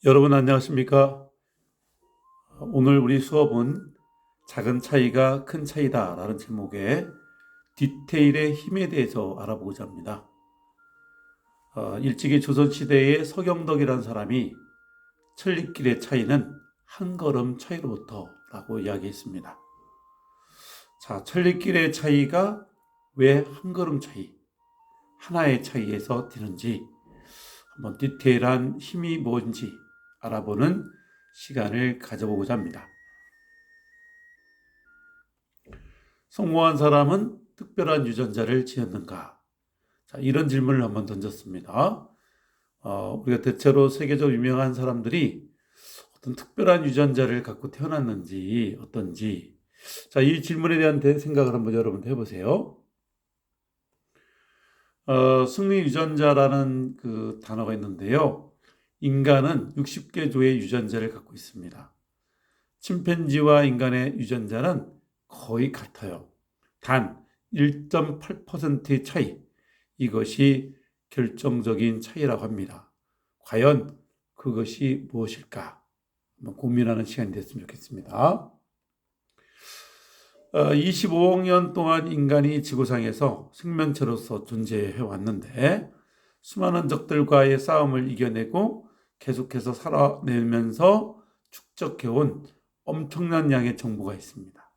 여러분 안녕하십니까? 오늘 우리 수업은 작은 차이가 큰 차이다 라는 제목의 디테일의 힘에 대해서 알아보고자 합니다. 일찍이 조선시대의 서경덕이라는 사람이 천리길의 차이는 한 걸음 차이로부터 라고 이야기했습니다. 자, 천리길의 차이가 왜 한 걸음 차이, 하나의 차이에서 되는지 한번 디테일한 힘이 뭔지 알아보는 시간을 가져보고자 합니다. 성공한 사람은 특별한 유전자를 지녔는가? 자, 이런 질문을 한번 던졌습니다. 우리가 대체로 세계적으로 유명한 사람들이 어떤 특별한 유전자를 갖고 태어났는지 어떤지, 자, 이 질문에 대한 생각을 한번 여러분 해보세요. 승리 유전자라는 그 단어가 있는데요. 인간은 60개 조의 유전자를 갖고 있습니다. 침팬지와 인간의 유전자는 거의 같아요. 단 1.8%의 차이, 이것이 결정적인 차이라고 합니다. 과연 그것이 무엇일까? 한번 고민하는 시간이 됐으면 좋겠습니다. 25억 년 동안 인간이 지구상에서 생명체로서 존재해 왔는데 수많은 적들과의 싸움을 이겨내고 계속해서 살아내면서 축적해온 엄청난 양의 정보가 있습니다.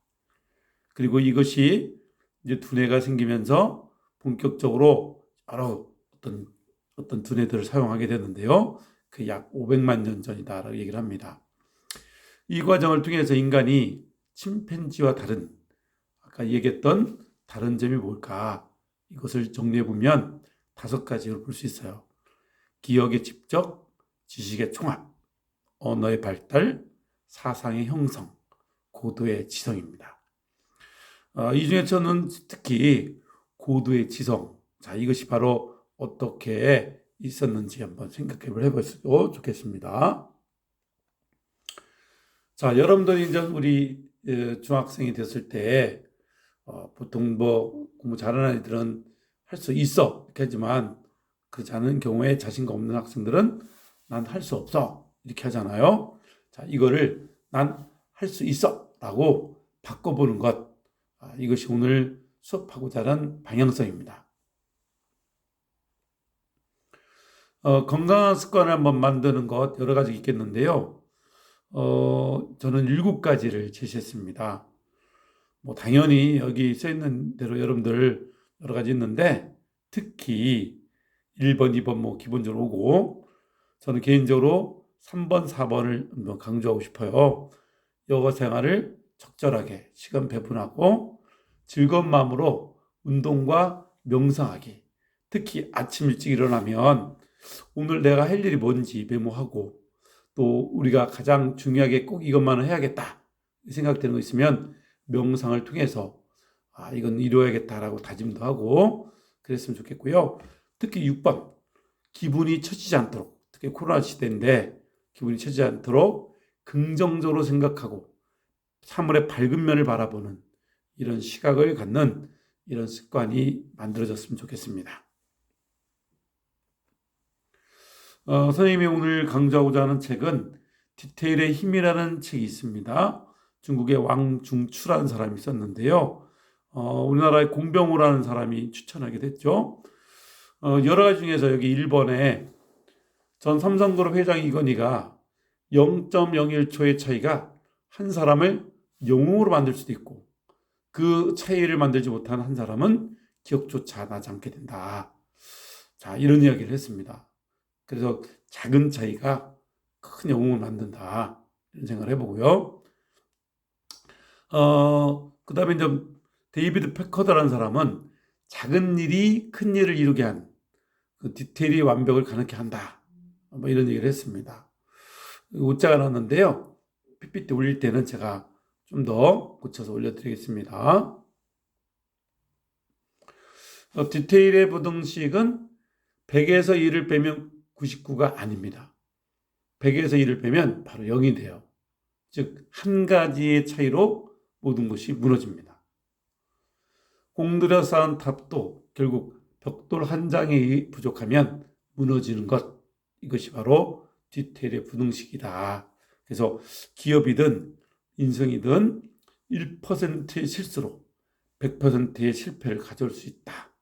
그리고 이것이 이제 두뇌가 생기면서 본격적으로 여러 어떤 두뇌들을 사용하게 되는데요. 그 약 500만 년 전이다라고 얘기를 합니다. 이 과정을 통해서 인간이 침팬지와 다른, 아까 얘기했던 다른 점이 뭘까? 이것을 정리해 보면 5가지로 볼 수 있어요. 기억의 집적, 지식의 총합, 언어의 발달, 사상의 형성, 고도의 지성입니다. 이 중에 저는 특히 고도의 지성, 자, 이것이 바로 어떻게 있었는지 한번 생각해 보시면 좋겠습니다. 자, 여러분들이 이제 우리 중학생이 됐을 때 보통 뭐 공부 잘하는 아이들은 할 수 있어 이렇게 하지만 그렇지 않은 경우에 자신감 없는 학생들은 난 할 수 없어 이렇게 하잖아요. 자, 이거를 난 할 수 있어 라고 바꿔보는 것, 이것이 오늘 수업하고자 하는 방향성입니다. 건강한 습관을 한번 만드는 것 여러 가지 있겠는데요. 저는 7가지를 제시했습니다. 뭐 당연히 여기 써 있는 대로 여러분들 여러 가지 있는데 특히 1번, 2번 뭐 기본적으로 오고 저는 개인적으로 3번, 4번을 한번 강조하고 싶어요. 여가 생활을 적절하게 시간 배분하고 즐거운 마음으로 운동과 명상하기. 특히 아침 일찍 일어나면 오늘 내가 할 일이 뭔지 메모하고 또 우리가 가장 중요하게 꼭 이것만은 해야겠다 생각되는 거 있으면 명상을 통해서 이건 이루어야겠다라고 다짐도 하고 그랬으면 좋겠고요. 특히 6번, 기분이 처지지 않도록, 특히 코로나 시대인데 기분이 처지지 않도록 긍정적으로 생각하고 사물의 밝은 면을 바라보는 이런 시각을 갖는 이런 습관이 만들어졌으면 좋겠습니다. 선생님이 오늘 강조하고자 하는 책은 디테일의 힘이라는 책이 있습니다. 중국의 왕중추라는 사람이 썼는데요. 우리나라의 공병호라는 사람이 추천하게 됐죠. 여러 가지 중에서 여기 1번에 전 삼성그룹 회장 이건희가 0.01초의 차이가 한 사람을 영웅으로 만들 수도 있고 그 차이를 만들지 못한 한 사람은 기억조차 나지 않게 된다. 자, 이런 이야기를 했습니다. 그래서 작은 차이가 큰 영웅을 만든다. 이런 생각을 해보고요. 그 다음에 이제 데이비드 패커드라는 사람은 작은 일이 큰 일을 이루게 한 그 디테일이 완벽을 가능케 한다. 뭐 이런 얘기를 했습니다. 웃자가 나왔는데요. PPT 올릴 때는 제가 좀 더 고쳐서 올려드리겠습니다. 디테일의 부등식은 100에서 2를 빼면 99가 아닙니다. 100에서 2를 빼면 바로 0이 돼요. 즉, 한 가지의 차이로 모든 것이 무너집니다. 공들여 쌓은 탑도 결국 벽돌 한 장에 부족하면 무너지는 것, 이것이 바로 디테일의 부등식이다. 그래서 기업이든 인생이든 1%의 실수로 100%의 실패를 가져올 수 있다.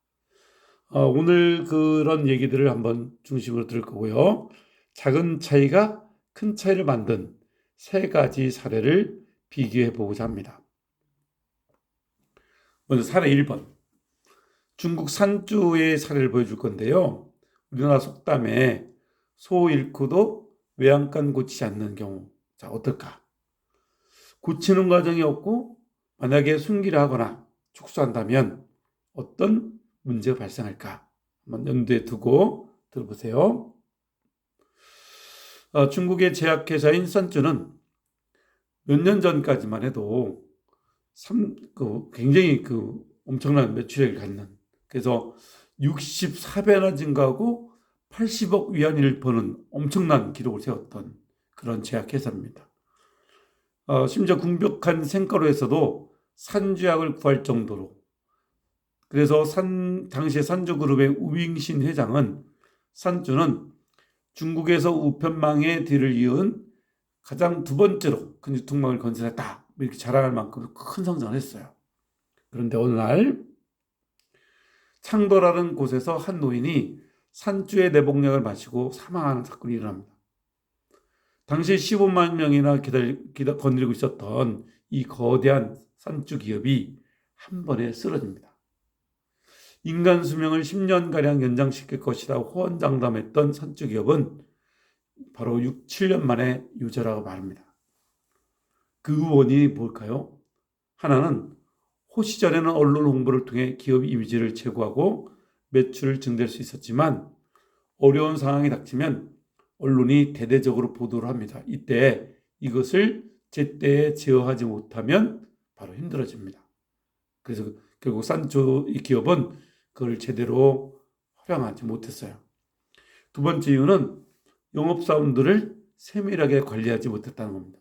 오늘 그런 얘기들을 한번 중심으로 들을 거고요. 작은 차이가 큰 차이를 만든 세 가지 사례를 비교해 보고자 합니다. 먼저 사례 1번. 중국 산주의 사례를 보여줄 건데요. 우리나라 속담에 소 잃고도 외양간 고치지 않는 경우. 자, 어떨까? 고치는 과정이 없고 만약에 순기를 하거나 축소한다면 어떤 문제가 발생할까? 한번 염두에 두고 들어보세요. 중국의 제약회사인 산주는 몇 년 전까지만 해도 굉장히 엄청난 매출액을 갖는, 그래서 64배나 증가하고 80억 위안을 버는 엄청난 기록을 세웠던 그런 제약회사입니다. 심지어 궁벽한 생가로에서도 산주약을 구할 정도로, 그래서 당시에 산주그룹의 우윙신 회장은 산주는 중국에서 우편망의 뒤를 이은 가장 두 번째로 큰 유통망을 건설했다, 이렇게 자랑할 만큼 큰 성장을 했어요. 그런데 어느 날 창도라는 곳에서 한 노인이 산주의 내복약을 마시고 사망하는 사건이 일어납니다. 당시 15만 명이나 거느리고 있었던 이 거대한 산주 기업이 한 번에 쓰러집니다. 인간 수명을 10년가량 연장시킬 것이라고 호언장담했던 산주 기업은 바로 6, 7년 만에 유죄라고 말합니다. 그 원인이 뭘까요? 하나는 호시절에는 언론 홍보를 통해 기업 이미지를 제고하고 매출을 증대할 수 있었지만 어려운 상황이 닥치면 언론이 대대적으로 보도를 합니다. 이때 이것을 제때에 제어하지 못하면 바로 힘들어집니다. 그래서 결국 산주 이 기업은 그걸 제대로 활용하지 못했어요. 두 번째 이유는 영업사원들을 세밀하게 관리하지 못했다는 겁니다.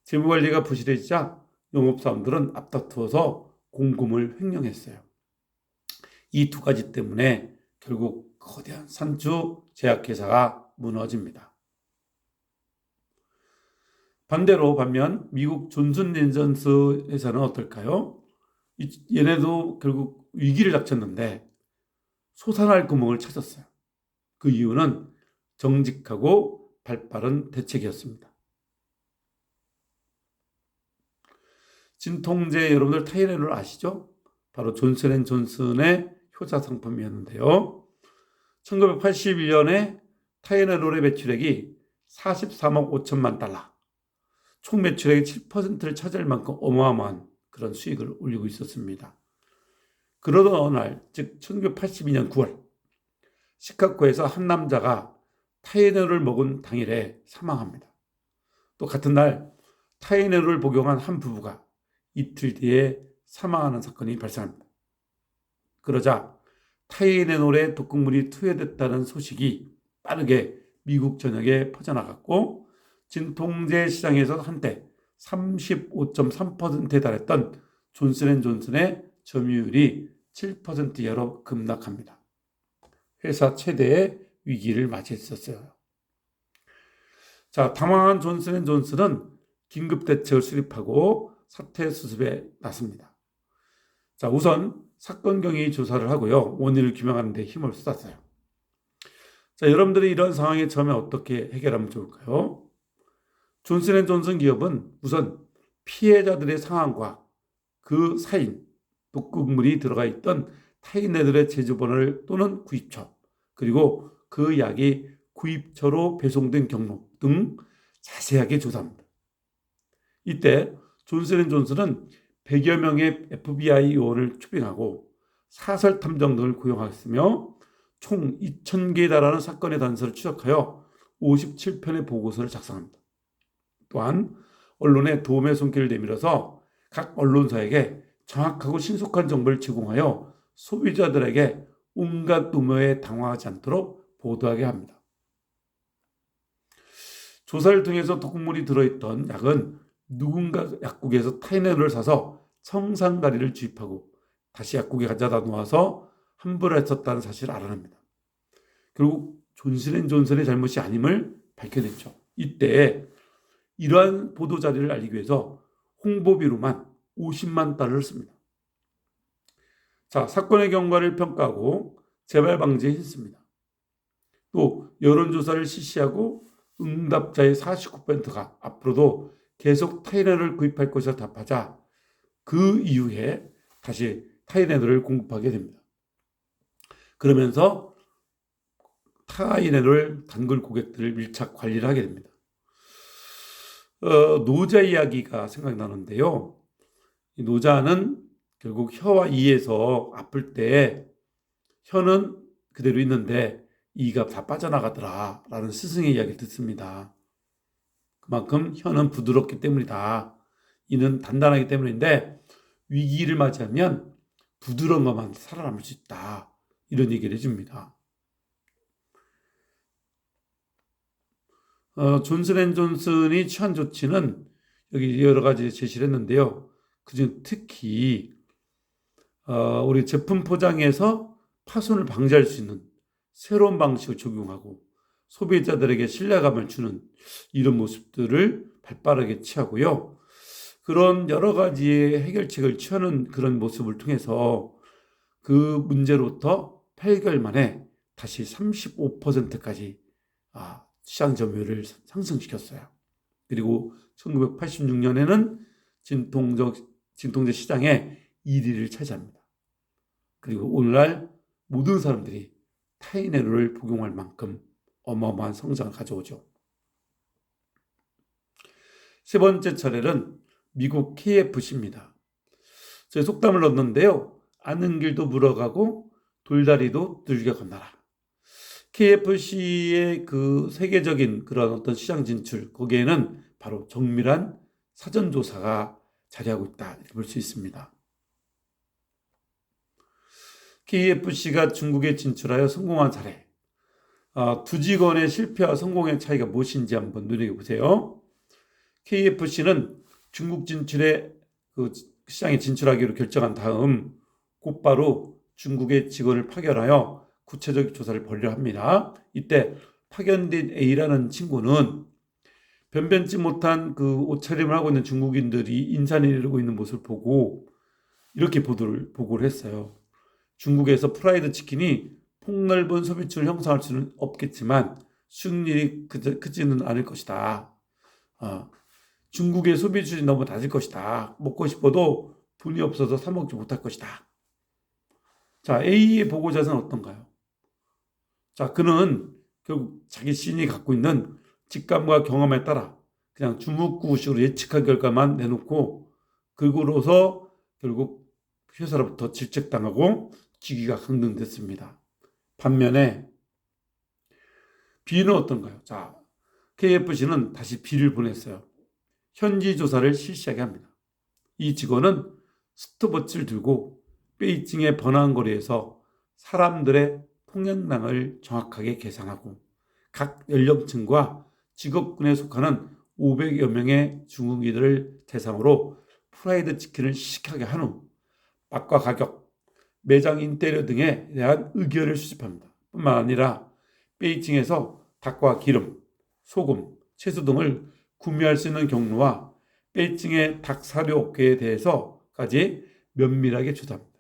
재무관리가 부실해지자 영업사원들은 앞다투어서 공금을 횡령했어요. 이 두 가지 때문에 결국 거대한 산주 제약회사가 무너집니다. 반면 미국 존슨앤존스 회사는 어떨까요? 얘네도 결국 위기를 닥쳤는데 솟아날 구멍을 찾았어요. 그 이유는 정직하고 발빠른 대책이었습니다. 진통제 여러분들 타이레놀 아시죠? 바로 존슨앤존슨의 효자 상품이었는데요. 1981년에 타이레놀의 매출액이 43억 5천만 달러, 총 매출액의 7%를 차지할 만큼 어마어마한 그런 수익을 올리고 있었습니다. 그러던 어느 날, 즉 1982년 9월, 시카고에서 한 남자가 타이레놀을 먹은 당일에 사망합니다. 또 같은 날 타이레놀을 복용한 한 부부가 이틀 뒤에 사망하는 사건이 발생합니다. 그러자 타이레놀에 독극물이 투여됐다는 소식이 빠르게 미국 전역에 퍼져나갔고 진통제 시장에서 한때 35.3%에 달했던 존슨앤존슨의 점유율이 7% 이하로 급락합니다. 회사 최대의 위기를 맞이했었어요. 자, 당황한 존슨앤존슨은 긴급 대책을 수립하고 사태 수습에 나섭니다. 자, 우선 사건 경위 조사를 하고요. 원인을 규명하는 데 힘을 쏟았어요. 자, 여러분들이 이런 상황에 처하면 어떻게 해결하면 좋을까요? 존슨앤존슨 기업은 우선 피해자들의 상황과 그 사인, 독극물이 들어가 있던 타이레놀의 제조번호를 또는 구입처, 그리고 그 약이 구입처로 배송된 경로 등 자세하게 조사합니다. 이때 존슨앤존슨은 100여 명의 FBI 요원을 초빙하고 사설 탐정 등을 고용했으며 총 2,000개에 달하는 사건의 단서를 추적하여 57편의 보고서를 작성합니다. 또한 언론에 도움의 손길을 내밀어서 각 언론사에게 정확하고 신속한 정보를 제공하여 소비자들에게 온갖 음모에 당황하지 않도록 보도하게 합니다. 조사를 통해서 독극물이 들어있던 약은 누군가 약국에서 타이레놀을 사서 청산가리를 주입하고 다시 약국에 가져다 놓아서 환불을 했었다는 사실을 알아냅니다. 결국 존슨앤존슨의 잘못이 아님을 밝혀냈죠. 이때 이러한 보도자료를 알리기 위해서 홍보비로만 50만 달러를 씁니다. 자, 사건의 경과를 평가하고 재발 방지에 힘씁니다. 또 여론조사를 실시하고 응답자의 49%가 앞으로도 계속 타이레놀을 구입할 것이라 답하자 그 이후에 다시 타이레놀을 공급하게 됩니다. 그러면서 타이레놀 단골 고객들을 밀착 관리를 하게 됩니다. 노자 이야기가 생각나는데요. 이 노자는 결국 혀와 이에서 아플 때 혀는 그대로 있는데 이가 다 빠져나가더라 라는 스승의 이야기를 듣습니다. 그만큼 혀는 부드럽기 때문이다. 이는 단단하기 때문인데 위기를 맞이하면 부드러운 것만 살아남을 수 있다. 이런 얘기를 해줍니다. 존슨앤존슨이 취한 조치는 여기 여러 가지 제시를 했는데요. 그중 특히 우리 제품 포장에서 파손을 방지할 수 있는 새로운 방식을 적용하고 소비자들에게 신뢰감을 주는 이런 모습들을 발빠르게 취하고요. 그런 여러 가지의 해결책을 취하는 그런 모습을 통해서 그 문제로부터 8개월 만에 다시 35%까지 시장 점유율을 상승시켰어요. 그리고 1986년에는 진통제 시장의 1위를 차지합니다. 그리고 오늘날 모든 사람들이 타이레놀을 복용할 만큼 어마어마한 성장을 가져오죠. 세 번째 차례는 미국 KFC입니다. 제 속담을 넣었는데요. 아는 길도 물어가고 돌다리도 들겨 건너라. KFC의 그 세계적인 그런 어떤 시장 진출, 거기에는 바로 정밀한 사전조사가 자리하고 있다 이렇게 볼 수 있습니다. KFC가 중국에 진출하여 성공한 사례, 두 직원의 실패와 성공의 차이가 무엇인지 한번 눈여겨보세요. KFC는 중국 진출에 그 시장에 진출하기로 결정한 다음 곧바로 중국의 직원을 파견하여 구체적 조사를 벌이려 합니다. 이때 파견된 A라는 친구는 변변치 못한 그 옷차림을 하고 있는 중국인들이 인산을 이루고 있는 모습을 보고 이렇게 보고를 했어요. 중국에서 프라이드 치킨이 폭넓은 소비층을 형성할 수는 없겠지만 수익률이 크지는 않을 것이다. 중국의 소비 수준이 너무 낮을 것이다. 먹고 싶어도 돈이 없어서 사 먹지 못할 것이다. 자, A의 보고 자세는 어떤가요? 자, 그는 결국 자기 시인이 갖고 있는 직감과 경험에 따라 그냥 주묵구구식으로 예측한 결과만 내놓고 그러고서 결국 회사로부터 질책당하고 직위가 강등됐습니다. 반면에 B는 어떤가요? 자, KFC는 다시 B를 보냈어요. 현지 조사를 실시하게 합니다. 이 직원은 스톱워치를 들고 베이징의 번화한 거리에서 사람들의 통행량을 정확하게 계산하고 각 연령층과 직업군에 속하는 500여 명의 중국인들을 대상으로 프라이드 치킨을 시식하게 한 후 맛과 가격, 매장 인테리어 등에 대한 의견을 수집합니다. 뿐만 아니라 베이징에서 닭과 기름, 소금, 채소 등을 구매할 수 있는 경로와 베이징의 닭 사료 업계에 대해서까지 면밀하게 조사합니다.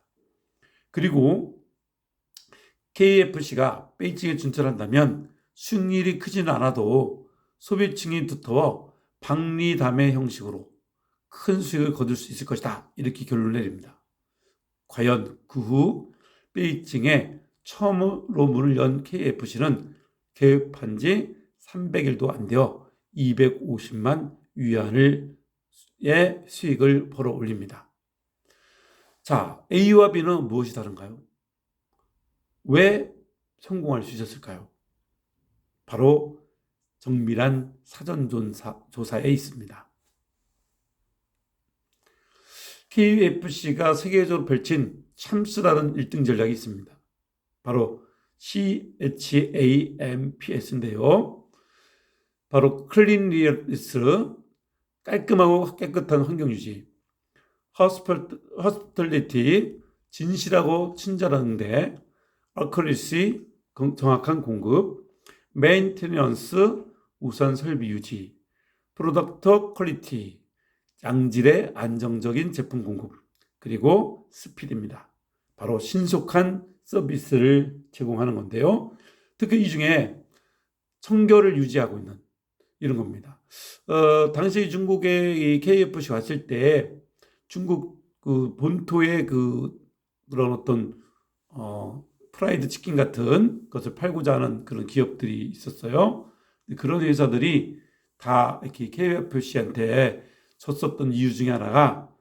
그리고 KFC가 베이징에 진출한다면 수익률이 크지는 않아도 소비층이 두터워 박리담의 형식으로 큰 수익을 거둘 수 있을 것이다. 이렇게 결론을 내립니다. 과연 그 후 베이징에 처음으로 문을 연 KFC는 개업한 지 300일도 안 되어 250만 위안의 수익을 벌어 올립니다. 자, A와 B는 무엇이 다른가요? 왜 성공할 수 있었을까요? 바로 정밀한 사전조사에 있습니다. KFC가 세계적으로 펼친 참스라는 1등 전략이 있습니다. 바로 CHAMPS인데요. 바로 클린리니스, 깔끔하고 깨끗한 환경 유지, hospitality, 진실하고 친절한 응대, accuracy, 정확한 공급, maintenance, 우수한 설비 유지, 프로덕트 퀄리티, 양질의 안정적인 제품 공급, 그리고 스피드입니다. 바로 신속한 서비스를 제공하는 건데요. 특히 이 중에 청결을 유지하고 있는 이런 겁니다. 당시 중국에 이 KFC 왔을 때 중국 그 본토의 그런 어떤 프라이드 치킨 같은 것을 팔고자 하는 그런 기업들이 있었어요. 그런 회사들이 다 이렇게 KFC한테 졌었던 이유 중에 하나가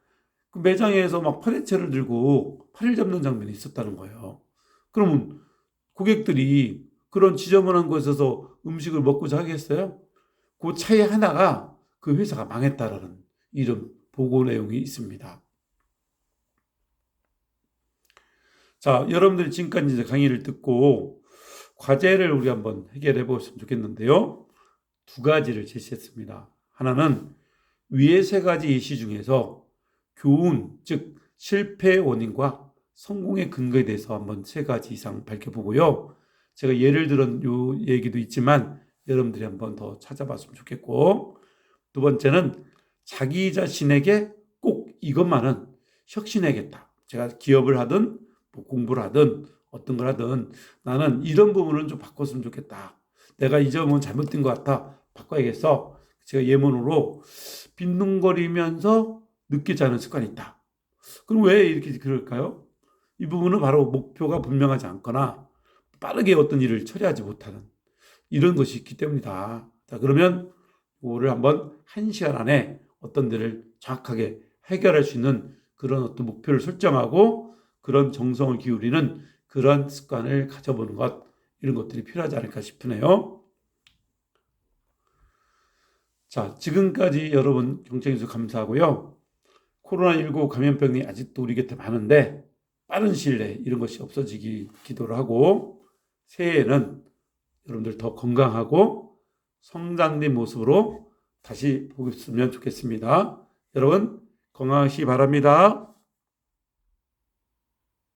그 매장에서 막 파리채를 들고 파리를 잡는 장면이 있었다는 거예요. 그러면 고객들이 그런 지저분한 곳에서 음식을 먹고자 하겠어요? 그 차이 하나가 그 회사가 망했다라는 이런 보고 내용이 있습니다. 자, 여러분들이 지금까지 이제 강의를 듣고 과제를 우리 한번 해결해 보셨으면 좋겠는데요. 두 가지를 제시했습니다. 하나는 위의 세 가지 예시 중에서 교훈, 즉 실패의 원인과 성공의 근거에 대해서 한번 세 가지 이상 밝혀보고요. 제가 예를 들은 요 얘기도 있지만 여러분들이 한번 더 찾아봤으면 좋겠고, 두 번째는 자기 자신에게 꼭 이것만은 혁신해야겠다. 제가 기업을 하든 뭐 공부를 하든 어떤 걸 하든 나는 이런 부분은 좀 바꿨으면 좋겠다. 내가 이 점은 잘못된 것 같아. 바꿔야겠어. 제가 예문으로 빈둥거리면서 늦게 자는 습관이 있다. 그럼 왜 이렇게 그럴까요? 이 부분은 바로 목표가 분명하지 않거나 빠르게 어떤 일을 처리하지 못하는 이런 것이 있기 때문이다. 자, 그러면 이거를 한번 1시간 안에 어떤 데를 정확하게 해결할 수 있는 그런 어떤 목표를 설정하고 그런 정성을 기울이는 그런 습관을 가져보는 것, 이런 것들이 필요하지 않을까 싶으네요. 자, 지금까지 여러분 경청해주셔서 감사하고요. 코로나19 감염병이 아직도 우리 곁에 많은데 빠른 시일 내에 이런 것이 없어지기 기도를 하고 새해에는 여러분들 더 건강하고 성장된 모습으로 다시 보겠으면 좋겠습니다. 여러분 건강하시기 바랍니다.